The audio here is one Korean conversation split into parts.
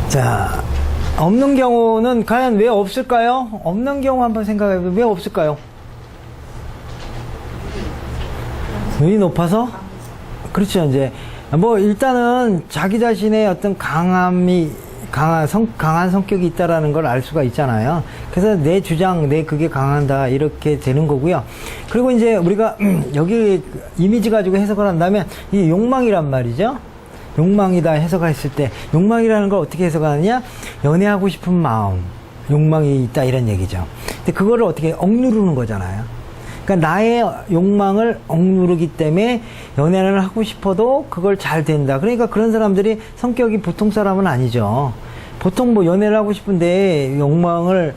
자, 없는 경우는 과연 왜 없을까요? 없는 경우 한번 생각해보면 왜 없을까요? 눈이 높아서? 그렇죠. 이제 뭐 일단은 자기 자신의 어떤 강한 성격이 있다라는 걸 알 수가 있잖아요. 그래서 내 주장, 내 그게 강한다 이렇게 되는 거고요. 그리고 이제 우리가 여기 이미지 가지고 해석을 한다면 이게 욕망이란 말이죠. 욕망이다 해석했을 때 욕망이라는 걸 어떻게 해석하느냐? 연애하고 싶은 마음, 욕망이 있다 이런 얘기죠. 근데 그거를 어떻게 억누르는 거잖아요. 그러니까 나의 욕망을 억누르기 때문에 연애를 하고 싶어도 그걸 잘 된다. 그러니까 그런 사람들이 성격이 보통 사람은 아니죠. 보통 뭐 연애를 하고 싶은데 욕망을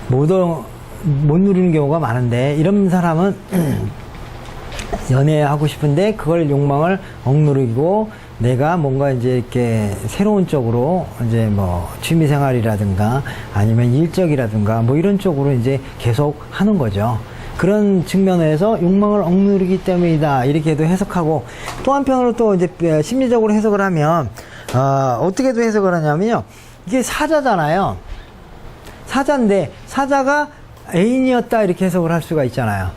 못 누르는 경우가 많은데 이런 사람은 연애하고 싶은데 그걸 욕망을 억누르고 내가 뭔가 이제 이렇게 새로운 쪽으로 이제 뭐 취미생활이라든가 아니면 일적이라든가 뭐 이런 쪽으로 이제 계속 하는 거죠. 그런 측면에서 욕망을 억누르기 때문이다 이렇게도 해석하고 또 한편으로 또 이제 심리적으로 해석을 하면 어떻게도 해석을 하냐면요. 이게 사자잖아요. 사자인데 사자가 애인이었다 이렇게 해석을 할 수가 있잖아요.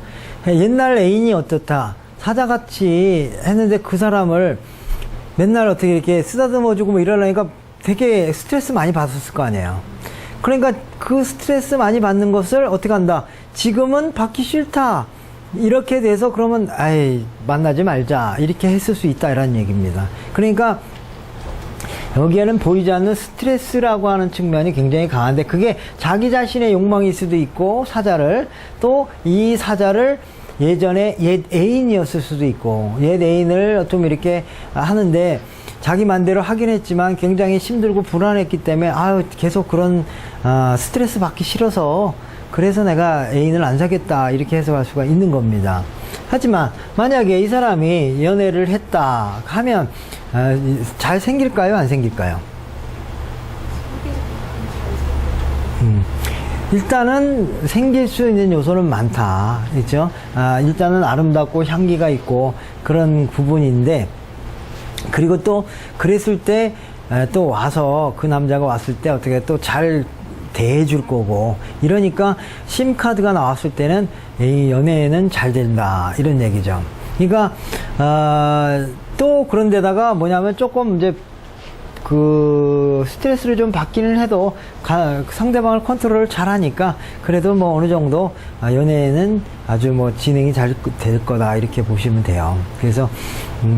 옛날 애인이 어떻다 사자같이 했는데 그 사람을 맨날 어떻게 이렇게 쓰다듬어주고 뭐 이러려니까 되게 스트레스 많이 받았을 거 아니에요. 그러니까 그 스트레스 많이 받는 것을 어떻게 한다 지금은 받기 싫다 이렇게 돼서 그러면 아이 만나지 말자 이렇게 했을 수 있다 이런 얘기입니다. 그러니까 여기에는 보이지 않는 스트레스라고 하는 측면이 굉장히 강한데 그게 자기 자신의 욕망일 수도 있고 사자를 또 이 사자를 예전에 옛 애인이었을 수도 있고 옛 애인을 좀 이렇게 하는데 자기 맘대로 하긴 했지만 굉장히 힘들고 불안했기 때문에 계속 그런 스트레스 받기 싫어서 그래서 내가 애인을 안 사겠다 이렇게 해석할 수가 있는 겁니다. 하지만 만약에 이 사람이 연애를 했다 하면 잘 생길까요? 안 생길까요? 일단은 생길 수 있는 요소는 많다. 그렇죠? 일단은 아름답고 향기가 있고 그런 부분인데 그리고 또 그랬을 때 또 와서 그 남자가 왔을 때 어떻게 또 잘 대해줄 거고 이러니까 심카드가 나왔을 때는 이 연애는 잘 된다 이런 얘기죠. 그러니까 또 그런데다가 뭐냐면 조금 이제 그 스트레스를 좀 받기는 해도 상대방을 컨트롤을 잘 하니까 그래도 뭐 어느 정도 연애는 아주 뭐 진행이 잘 될 거다 이렇게 보시면 돼요. 그래서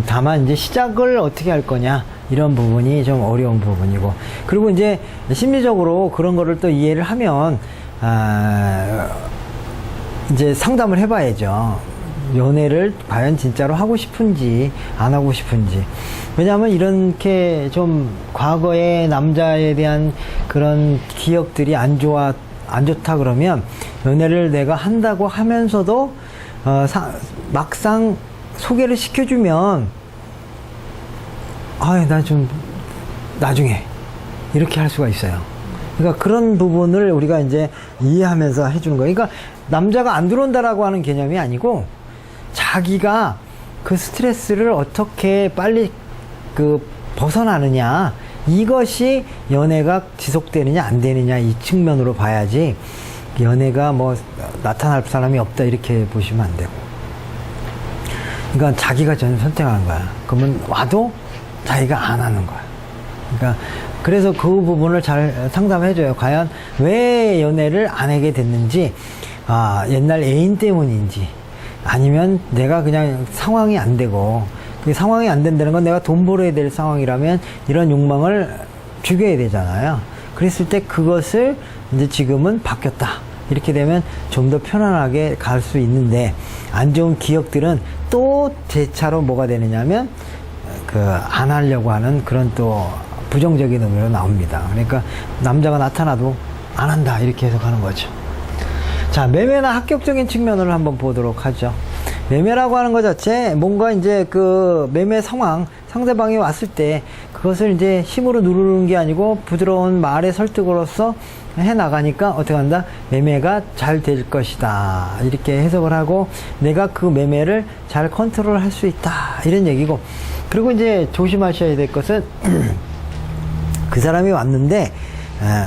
다만 이제 시작을 어떻게 할 거냐 이런 부분이 좀 어려운 부분이고 그리고 이제 심리적으로 그런 거를 또 이해를 하면 이제 상담을 해봐야죠. 연애를 과연 진짜로 하고 싶은지 안 하고 싶은지. 왜냐하면 이렇게 좀 과거의 남자에 대한 그런 기억들이 안 좋다 그러면 연애를 내가 한다고 하면서도 막상 소개를 시켜주면 나 좀 나중에 이렇게 할 수가 있어요. 그러니까 그런 부분을 우리가 이제 이해하면서 해주는 거예요. 그러니까 남자가 안 들어온다라고 하는 개념이 아니고 자기가 그 스트레스를 어떻게 빨리 벗어나느냐 이것이 연애가 지속되느냐 안 되느냐 이 측면으로 봐야지 연애가 뭐 나타날 사람이 없다 이렇게 보시면 안 되고 그러니까 자기가 전 선택하는 거야. 그러면 와도 자기가 안 하는 거야. 그러니까 그래서 그 부분을 잘 상담해줘요. 과연 왜 연애를 안 하게 됐는지 옛날 애인 때문인지 아니면 내가 그냥 상황이 안 되고 그 상황이 안 된다는 건 내가 돈 벌어야 될 상황이라면 이런 욕망을 죽여야 되잖아요. 그랬을 때 그것을 이제 지금은 바뀌었다. 이렇게 되면 좀 더 편안하게 갈 수 있는데 안 좋은 기억들은 또 재차로 뭐가 되느냐면 안 하려고 하는 그런 또 부정적인 의미로 나옵니다. 그러니까 남자가 나타나도 안 한다 이렇게 해석하는 거죠. 자, 매매나 합격적인 측면을 한번 보도록 하죠. 매매라고 하는 것 자체 뭔가 이제 그 매매 상황 상대방이 왔을 때 그것을 이제 힘으로 누르는 게 아니고 부드러운 말의 설득으로서 해 나가니까 어떻게 한다? 매매가 잘 될 것이다 이렇게 해석을 하고 내가 그 매매를 잘 컨트롤 할 수 있다 이런 얘기고 그리고 이제 조심하셔야 될 것은 그 사람이 왔는데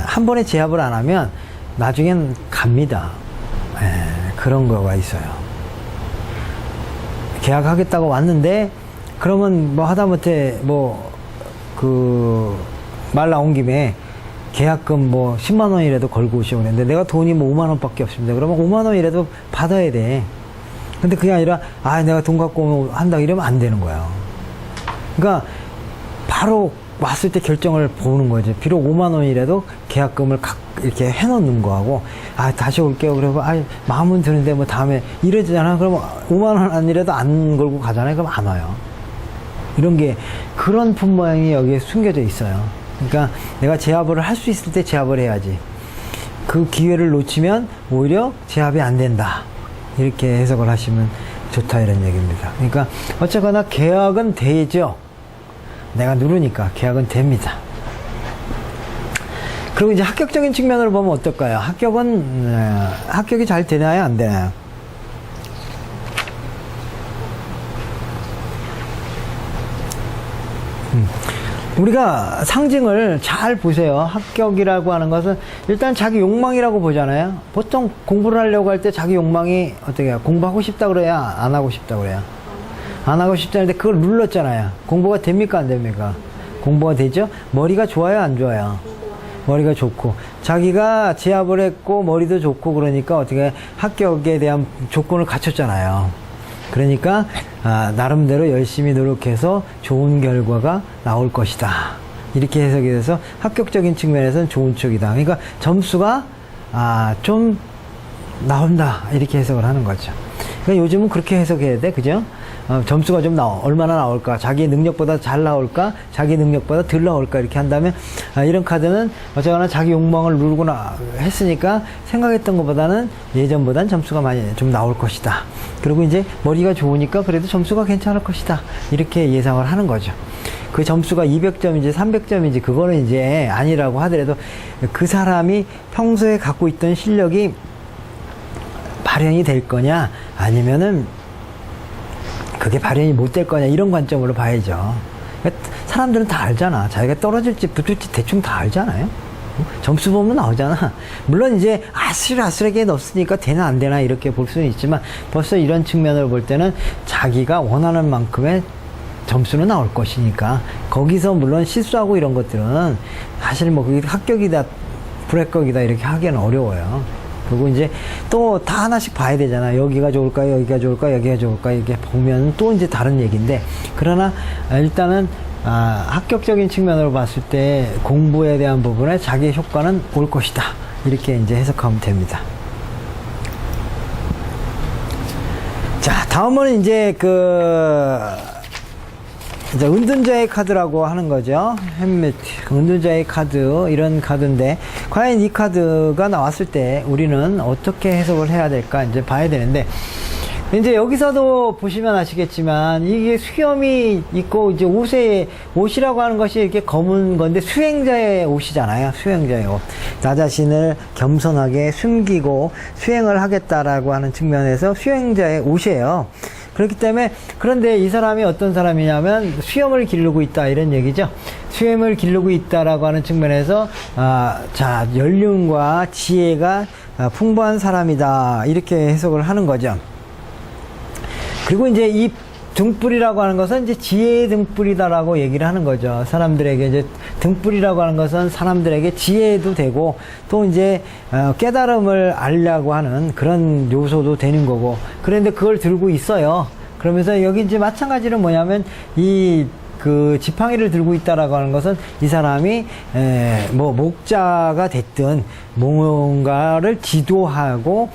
한 번에 제압을 안 하면 나중엔 갑니다. 그런 거가 있어요. 계약하겠다고 왔는데 그러면 뭐 하다못해 뭐 그 말 나온 김에 계약금 뭐 10만 원이라도 걸고 오시고 그랬는데 내가 돈이 뭐 5만 원밖에 없습니다. 그러면 5만 원이라도 받아야 돼. 근데 그게 아니라 내가 돈 갖고 한다 이러면 안 되는 거예요. 그러니까 바로 왔을 때 결정을 보는 거지. 비록 5만 원이라도 계약금을 이렇게 해놓는 거하고 다시 올게요. 그러고 마음은 드는데 뭐 다음에 이러잖아. 그러면 5만 원 아니라도 안 걸고 가잖아요. 그럼 안 와요. 이런 게 그런 품모양이 여기에 숨겨져 있어요. 그러니까 내가 제압을 할 수 있을 때 제압을 해야지. 그 기회를 놓치면 오히려 제압이 안 된다. 이렇게 해석을 하시면 좋다 이런 얘기입니다. 그러니까 어쨌거나 계약은 되죠. 내가 누르니까 계약은 됩니다. 그리고 이제 합격적인 측면으로 보면 어떨까요? 합격이 잘 되나요? 안 되나요? 우리가 상징을 잘 보세요. 합격이라고 하는 것은 일단 자기 욕망이라고 보잖아요. 보통 공부를 하려고 할 때 자기 욕망이 어떻게 해요? 공부하고 싶다 그래야 안 하고 싶다 그래요? 안 하고 싶다는데 그걸 눌렀잖아요. 공부가 됩니까 안 됩니까? 공부가 되죠? 머리가 좋아요 안 좋아요? 머리가 좋고 자기가 제압을 했고 머리도 좋고 그러니까 어떻게 합격에 대한 조건을 갖췄잖아요. 그러니까 나름대로 열심히 노력해서 좋은 결과가 나올 것이다. 이렇게 해석이 돼서 합격적인 측면에서는 좋은 쪽이다. 그러니까 점수가 좀 나온다. 이렇게 해석을 하는 거죠. 그러니까 요즘은 그렇게 해석해야 돼. 그죠? 점수가 좀 얼마나 나올까? 자기 능력보다 잘 나올까? 자기 능력보다 덜 나올까? 이렇게 한다면, 이런 카드는 어쨌거나 자기 욕망을 누르고 했으니까 생각했던 것보다는 예전보단 점수가 많이 좀 나올 것이다. 그리고 이제 머리가 좋으니까 그래도 점수가 괜찮을 것이다. 이렇게 예상을 하는 거죠. 그 점수가 200점인지 300점인지 그거는 이제 아니라고 하더라도 그 사람이 평소에 갖고 있던 실력이 발현이 될 거냐? 아니면은 그게 발현이 못 될 거냐 이런 관점으로 봐야죠. 사람들은 다 알잖아. 자기가 떨어질지 붙을지 대충 다 알잖아요. 점수 보면 나오잖아. 물론 이제 아슬아슬하게 넣었으니까 되나 안 되나 이렇게 볼 수는 있지만 벌써 이런 측면으로 볼 때는 자기가 원하는 만큼의 점수는 나올 것이니까 거기서 물론 실수하고 이런 것들은 사실 뭐 그게 합격이다 불합격이다 이렇게 하기는 어려워요. 그리고 이제 또 다 하나씩 봐야 되잖아. 여기가 좋을까, 여기가 좋을까, 여기가 좋을까, 이렇게 보면 또 이제 다른 얘기인데, 그러나 일단은 합격적인 측면으로 봤을 때 공부에 대한 부분에 자기의 효과는 올 것이다. 이렇게 이제 해석하면 됩니다. 자, 다음은 이제 이제 은둔자의 카드라고 하는 거죠. 햄메트, 은둔자의 카드, 이런 카드인데, 과연 이 카드가 나왔을 때 우리는 어떻게 해석을 해야 될까 이제 봐야 되는데, 이제 여기서도 보시면 아시겠지만, 이게 수염이 있고, 이제 옷이라고 하는 것이 이렇게 검은 건데, 수행자의 옷이잖아요. 수행자의 옷. 나 자신을 겸손하게 숨기고 수행을 하겠다라고 하는 측면에서 수행자의 옷이에요. 그렇기 때문에 그런데 이 사람이 어떤 사람이냐면 수염을 기르고 있다 이런 얘기죠. 수염을 기르고 있다라고 하는 측면에서 자 연륜과 지혜가 풍부한 사람이다 이렇게 해석을 하는 거죠. 그리고 이제 이 등불이라고 하는 것은 이제 지혜의 등불이다라고 얘기를 하는 거죠. 사람들에게 이제 등불이라고 하는 것은 사람들에게 지혜도 되고 또 이제 깨달음을 알려고 하는 그런 요소도 되는 거고. 그런데 그걸 들고 있어요. 그러면서 여기 이제 마찬가지로 뭐냐면 그 지팡이를 들고 있다라고 하는 것은 이 사람이 뭐 목자가 됐든 뭔가를 지도하고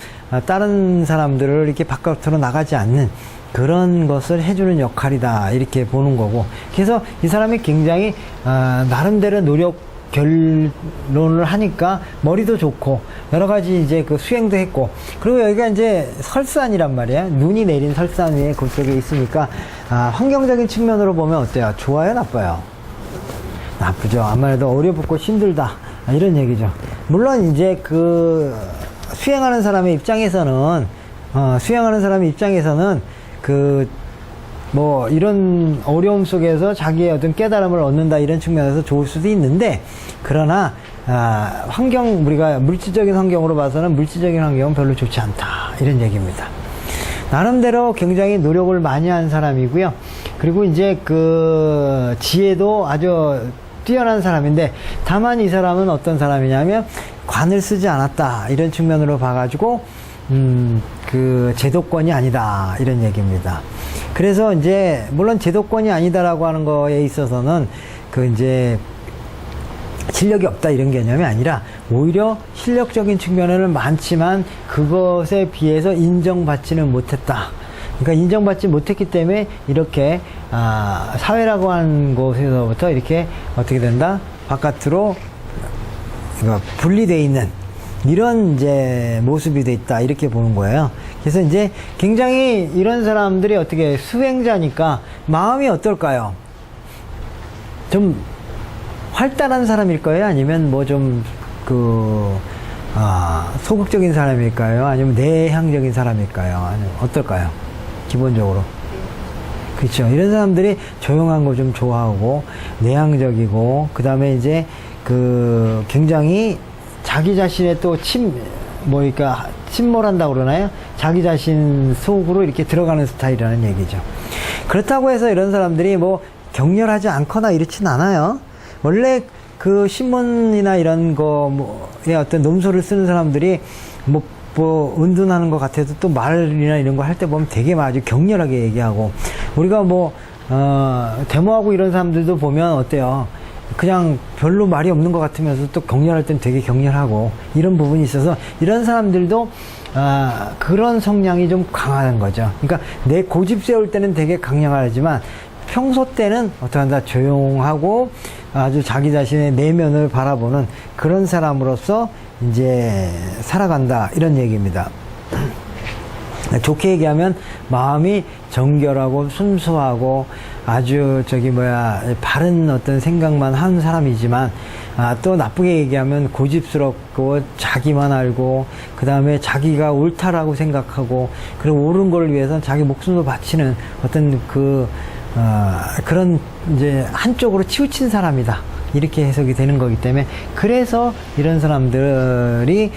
다른 사람들을 이렇게 바깥으로 나가지 않는 그런 것을 해주는 역할이다 이렇게 보는 거고. 그래서 이 사람이 굉장히 나름대로 노력 결론을 하니까 머리도 좋고 여러 가지 이제 그 수행도 했고, 그리고 여기가 이제 설산이란 말이에요. 눈이 내린 설산 위에 그쪽에 있으니까 환경적인 측면으로 보면 어때요? 좋아요, 나빠요? 나쁘죠. 아무래도 어렵고 힘들다 이런 얘기죠. 물론 이제 그 수행하는 사람의 입장에서는 그 뭐 이런 어려움 속에서 자기의 어떤 깨달음을 얻는다 이런 측면에서 좋을 수도 있는데, 그러나 환경, 우리가 물질적인 환경으로 봐서는 물질적인 환경은 별로 좋지 않다 이런 얘기입니다. 나름대로 굉장히 노력을 많이 한 사람이고요. 그리고 이제 그 지혜도 아주 뛰어난 사람인데, 다만 이 사람은 어떤 사람이냐면 관을 쓰지 않았다 이런 측면으로 봐가지고 그 제도권이 아니다 이런 얘기입니다. 그래서 이제 물론 제도권이 아니다라고 하는 거에 있어서는 그 이제 실력이 없다 이런 개념이 아니라, 오히려 실력적인 측면에는 많지만 그것에 비해서 인정받지는 못했다. 그러니까 인정받지 못했기 때문에 이렇게 사회라고 하는 곳에서부터 이렇게 어떻게 된다? 바깥으로 분리되어 있는 이런 이제 모습이 돼 있다 이렇게 보는 거예요. 그래서 이제 굉장히 이런 사람들이 어떻게 수행자니까 마음이 어떨까요? 좀 활달한 사람일까요? 아니면 뭐 좀 소극적인 사람일까요? 아니면 내향적인 사람일까요? 아니면 어떨까요? 기본적으로. 그렇죠. 이런 사람들이 조용한 거 좀 좋아하고, 내향적이고, 그 다음에 이제 그 굉장히 자기 자신의 또 그러니까 침몰한다고 그러나요? 자기 자신 속으로 이렇게 들어가는 스타일이라는 얘기죠. 그렇다고 해서 이런 사람들이 뭐 격렬하지 않거나 이렇진 않아요. 원래 그 신문이나 이런 거에 어떤 논소를 쓰는 사람들이 뭐 은둔하는 것 같아도 또 말이나 이런 거 할 때 보면 되게 아주 격렬하게 얘기하고, 우리가 데모하고 이런 사람들도 보면 어때요? 그냥 별로 말이 없는 것 같으면서 또 격렬할 땐 되게 격렬하고 이런 부분이 있어서, 이런 사람들도 그런 성향이 좀 강한 거죠. 그러니까 내 고집 세울 때는 되게 강력하지만 평소 때는 어떡한다 조용하고 아주 자기 자신의 내면을 바라보는 그런 사람으로서 이제 살아간다 이런 얘기입니다. 좋게 얘기하면 마음이 정결하고 순수하고 아주 바른 어떤 생각만 하는 사람이지만, 또 나쁘게 얘기하면 고집스럽고 자기만 알고, 그 다음에 자기가 옳다라고 생각하고, 그리고 옳은 걸 위해서 자기 목숨도 바치는 어떤 그런 이제 한쪽으로 치우친 사람이다 이렇게 해석이 되는 거기 때문에, 그래서 이런 사람들이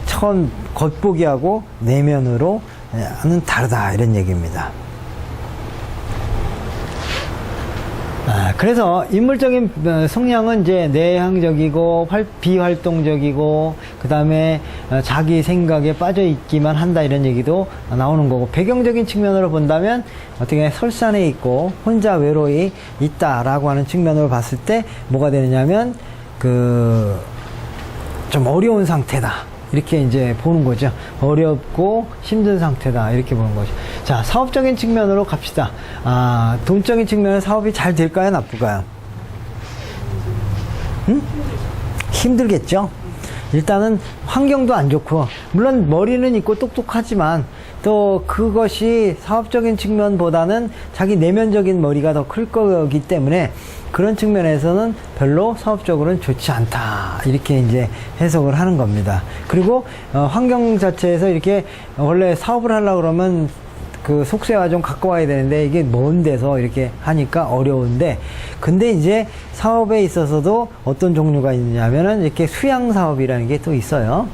처음 겉보기하고 내면으로 는 다르다 이런 얘기입니다. 그래서 인물적인 성향은 이제 내향적이고 비활동적이고, 그 다음에 자기 생각에 빠져 있기만 한다 이런 얘기도 나오는 거고, 배경적인 측면으로 본다면 어떻게 설산에 있고 혼자 외로이 있다라고 하는 측면으로 봤을 때 뭐가 되느냐면 좀 어려운 상태다 이렇게 이제 보는 거죠. 어렵고 힘든 상태다 이렇게 보는 거죠. 자, 사업적인 측면으로 갑시다. 돈적인 측면은 사업이 잘 될까요? 나쁠까요? 힘들겠죠. 일단은 환경도 안 좋고, 물론 머리는 있고 똑똑하지만 또 그것이 사업적인 측면보다는 자기 내면적인 머리가 더 클 거기 때문에 그런 측면에서는 별로 사업적으로는 좋지 않다 이렇게 이제 해석을 하는 겁니다. 그리고 환경 자체에서 이렇게 원래 사업을 하려고 그러면 그 속세와 좀 가까워야 되는데 이게 먼 데서 이렇게 하니까 어려운데, 근데 이제 사업에 있어서도 어떤 종류가 있냐면은 이렇게 수양 사업이라는 게 또 있어요.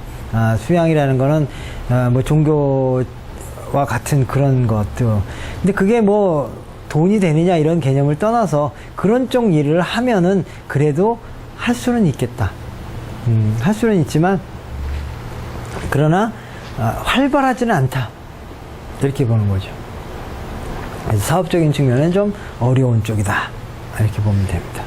수양이라는 거는 뭐 종교와 같은 그런 것도, 근데 그게 뭐 돈이 되느냐 이런 개념을 떠나서 그런 쪽 일을 하면은 그래도 할 수는 있겠다. 할 수는 있지만 그러나 활발하지는 않다 이렇게 보는 거죠. 사업적인 측면은 좀 어려운 쪽이다 이렇게 보면 됩니다.